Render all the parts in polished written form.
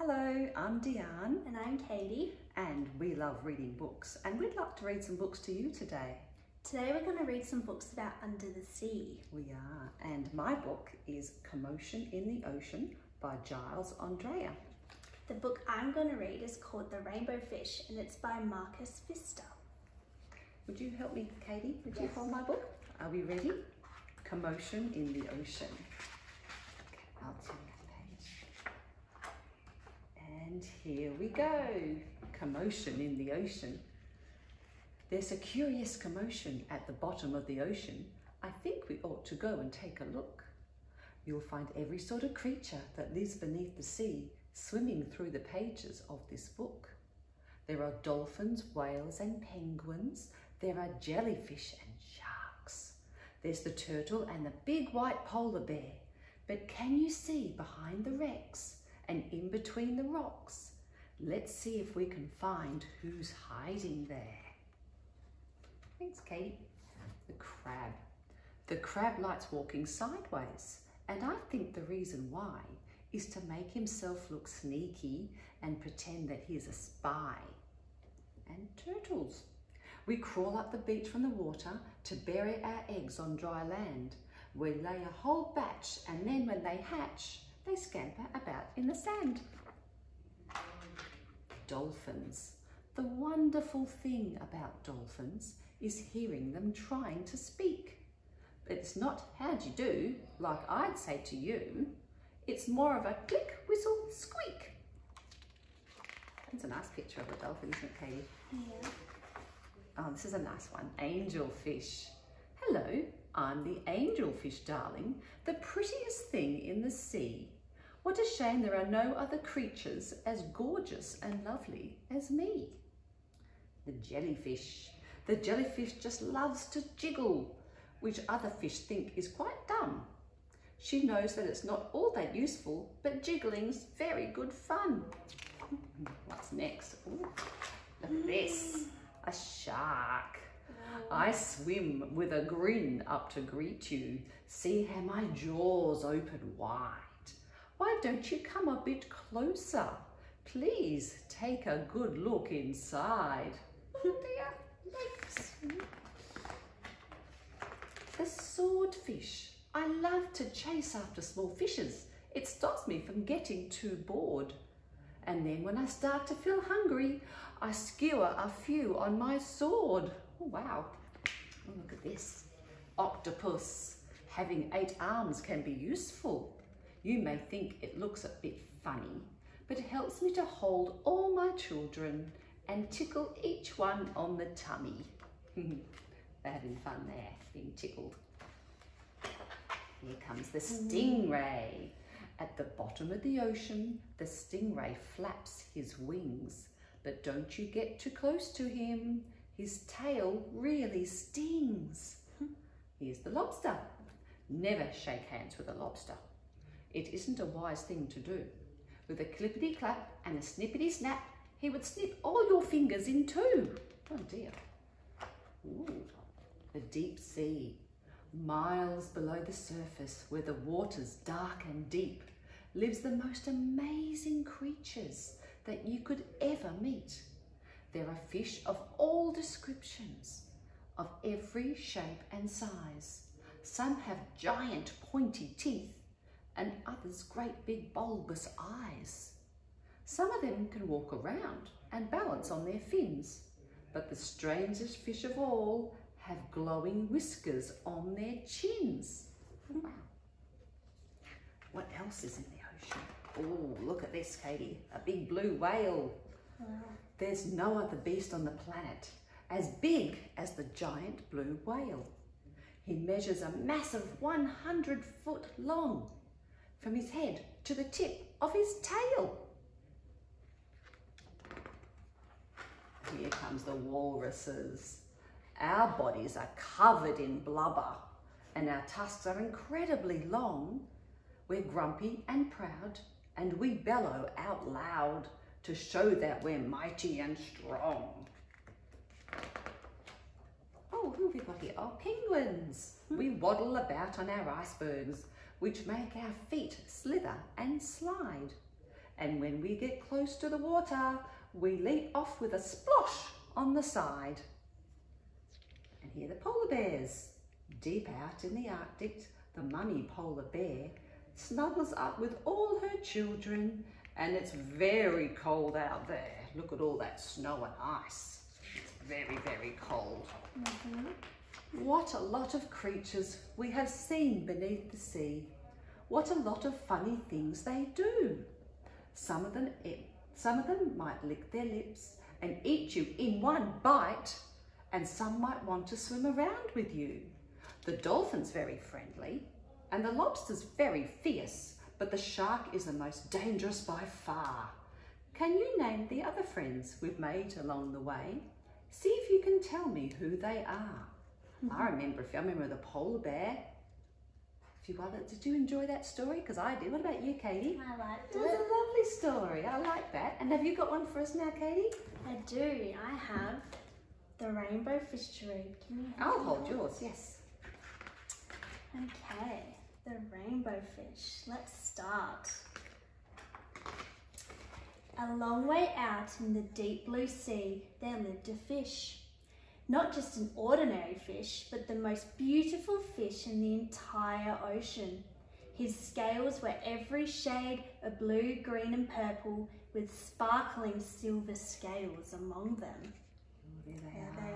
Hello, I'm Diane And I'm Katie. and we love reading books and we'd like to read some books to you today. Today we're going to read some books about under the sea. We are, and my book is Commotion in the Ocean by Giles Andrea. The book I'm going to read is called The Rainbow Fish and it's by Marcus Pfister. Would you help me, Katie? Would you Yes. hold my book? Are we ready? Commotion in the Ocean. Okay, I'll turn that page. And here we go. Commotion in the ocean. There's a curious commotion at the bottom of the ocean. I think we ought to go and take a look. You'll find every sort of creature that lives beneath the sea swimming through the pages of this book. There are dolphins, whales and penguins. There are jellyfish and sharks. There's the turtle and the big white polar bear. But can you see behind the wrecks and in between the rocks? Let's see if we can find who's hiding there. Thanks, Katie. The crab. The crab likes walking sideways, and I think the reason why is to make himself look sneaky and pretend that he's a spy. And turtles. We crawl up the beach from the water to bury our eggs on dry land. We lay a whole batch, and then when they hatch, they scamper about in the sand. Dolphins. The wonderful thing about dolphins is hearing them trying to speak. But it's not how do you do, like I'd say to you. It's more of a click, whistle, squeak. That's a nice picture of a dolphin, isn't it, Katie? Yeah. Oh, this is a nice one. Angelfish. Hello, I'm the angelfish, darling, the prettiest thing in the sea. What a shame there are no other creatures as gorgeous and lovely as me. The jellyfish. The jellyfish just loves to jiggle, which other fish think is quite dumb. She knows that it's not all that useful, but jiggling's very good fun. What's next? Ooh, look at this, a shark. I swim with a grin up to greet you. See how my jaws open wide. Why don't you come a bit closer? Please take a good look inside. Oh dear, legs. The swordfish. I love to chase after small fishes. It stops me from getting too bored. And then when I start to feel hungry, I skewer a few on my sword. Oh, wow. Oh, look at this. Octopus. Having 8 arms can be useful. You may think it looks a bit funny, but it helps me to hold all my children and tickle each one on the tummy. They're having fun there, being tickled. Here comes the stingray. At the bottom of the ocean, the stingray flaps his wings. But don't you get too close to him. His tail really stings. Here's the lobster. Never shake hands with a lobster. It isn't a wise thing to do. With a clippity-clap and a snippity-snap, he would snip all your fingers in two. Oh dear. Ooh, the deep sea. Miles below the surface, where the water's dark and deep, lives the most amazing creatures that you could ever meet. There are fish of all descriptions, of every shape and size. Some have giant pointy teeth, and others great big bulbous eyes. Some of them can walk around and balance on their fins, but the strangest fish of all have glowing whiskers on their chins. Wow. What else is in the ocean? Oh, look at this, Katie, a big blue whale. Wow. There's no other beast on the planet as big as the giant blue whale. He measures a massive 100 foot long, from his head to the tip of his tail. Here comes the walruses. Our bodies are covered in blubber and our tusks are incredibly long. We're grumpy and proud and we bellow out loud to show that we're mighty and strong. Oh, who have we got here? Oh, penguins. We waddle about on our icebergs, which make our feet slither and slide. And when we get close to the water, we leap off with a splosh on the side. And here are the polar bears. Deep out in the Arctic, the mummy polar bear snuggles up with all her children, and it's very cold out there. Look at all that snow and ice. It's very, very cold. What a lot of creatures we have seen beneath the sea. What a lot of funny things they do. Some of them might lick their lips and eat you in one bite, and some might want to swim around with you. The dolphin's very friendly, and the lobster's very fierce, but the shark is the most dangerous by far. Can you name the other friends we've made along the way? See if you can tell me who they are. I remember the polar bear. Did you enjoy that story? Because I did. What about you, Katie? I liked It was a lovely story. I like that. And have you got one for us now, Katie? I do. I have the rainbow fish to read. Can you I'll hold yours, yes. Okay, the rainbow fish. Let's start. A long way out in the deep blue sea, there lived a fish. Not just an ordinary fish, but the most beautiful fish in the entire ocean. His scales were every shade of blue, green and purple, with sparkling silver scales among them. There they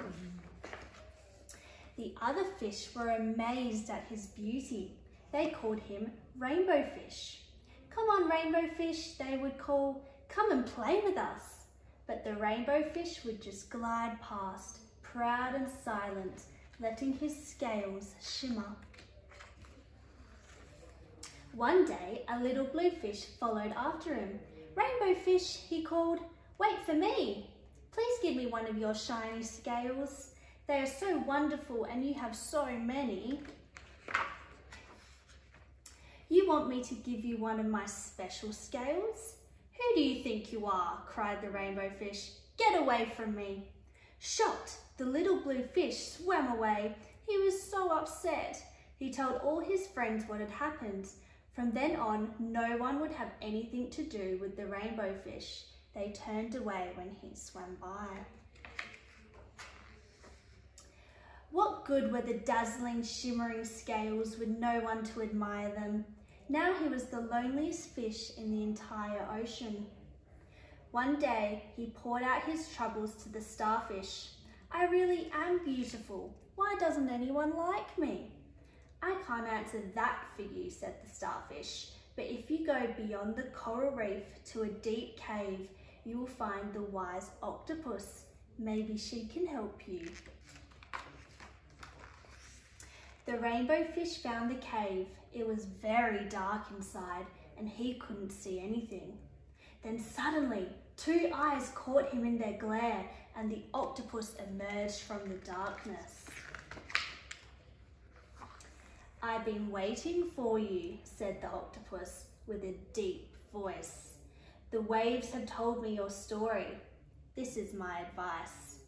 are. The other fish were amazed at his beauty. They called him Rainbow Fish. Come on, Rainbow Fish, they would call, come and play with us. But the rainbow fish would just glide past, proud and silent, letting his scales shimmer. One day, a little blue fish followed after him. Rainbow Fish, he called, wait for me. Please give me one of your shiny scales. They are so wonderful and you have so many. You want me to give you one of my special scales? Who do you think you are? Cried the rainbow fish. Get away from me. Shocked, the little blue fish swam away. He was so upset. He told all his friends what had happened. From then on, no one would have anything to do with the rainbow fish. They turned away when he swam by. What good were the dazzling, shimmering scales with no one to admire them? Now he was the loneliest fish in the entire ocean. One day, he poured out his troubles to the starfish. I really am beautiful. Why doesn't anyone like me? I can't answer that for you, said the starfish. But if you go beyond the coral reef to a deep cave, you will find the wise octopus. Maybe she can help you. The rainbow fish found the cave. It was very dark inside and he couldn't see anything. Then suddenly, two eyes caught him in their glare and the octopus emerged from the darkness. I've been waiting for you, said the octopus with a deep voice. The waves have told me your story. This is my advice.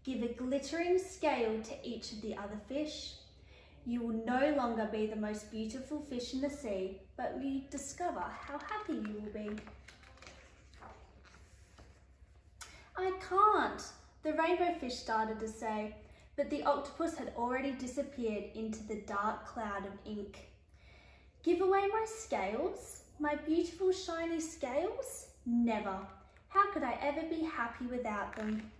Give a glittering scale to each of the other fish. You will no longer be the most beautiful fish in the sea, but you discover how happy you will be. I can't, the rainbow fish started to say, but the octopus had already disappeared into the dark cloud of ink. Give away my scales? My beautiful shiny scales? Never. How could I ever be happy without them?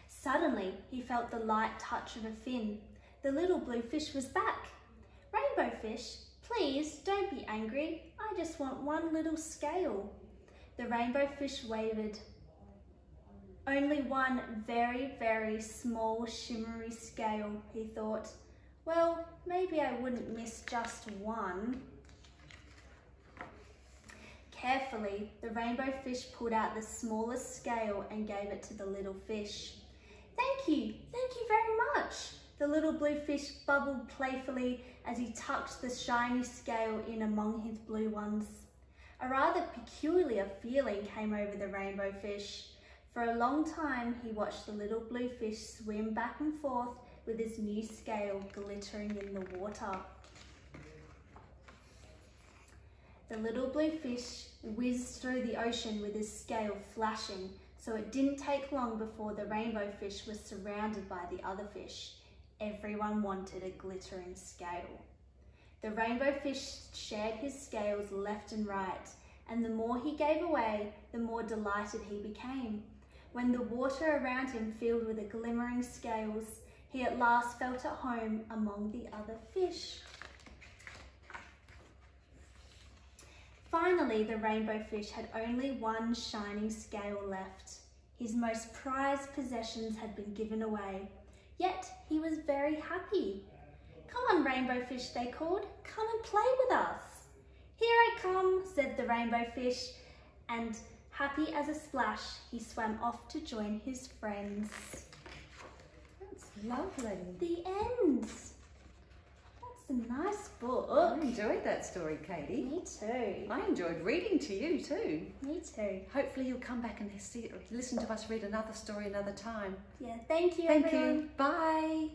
Suddenly, he felt the light touch of a fin. The little blue fish was back. Rainbow fish, please don't be angry. I just want one little scale. The rainbow fish wavered. Only one very, very small shimmery scale, he thought. Well, maybe I wouldn't miss just one. Carefully, the rainbow fish pulled out the smallest scale and gave it to the little fish. Thank you very much. The little blue fish bubbled playfully as he tucked the shiny scale in among his blue ones. A rather peculiar feeling came over the rainbow fish. For a long time, he watched the little blue fish swim back and forth with his new scale glittering in the water. The little blue fish whizzed through the ocean with his scale flashing, so it didn't take long before the rainbow fish was surrounded by the other fish. Everyone wanted a glittering scale. The rainbow fish shared his scales left and right, and the more he gave away, the more delighted he became. When the water around him filled with the glimmering scales, he at last felt at home among the other fish. Finally, the rainbow fish had only one shining scale left. His most prized possessions had been given away, yet he was very happy. "Come on, rainbow fish," they called. "Come and play with us." "Here I come," said the rainbow fish, and happy as a splash, he swam off to join his friends. That's lovely. The end. That's a nice book. I enjoyed that story, Katie. Me too. I enjoyed reading to you too. Me too. Hopefully you'll come back and listen to us read another story another time. Yeah, thank you, Thank everyone. you. Bye.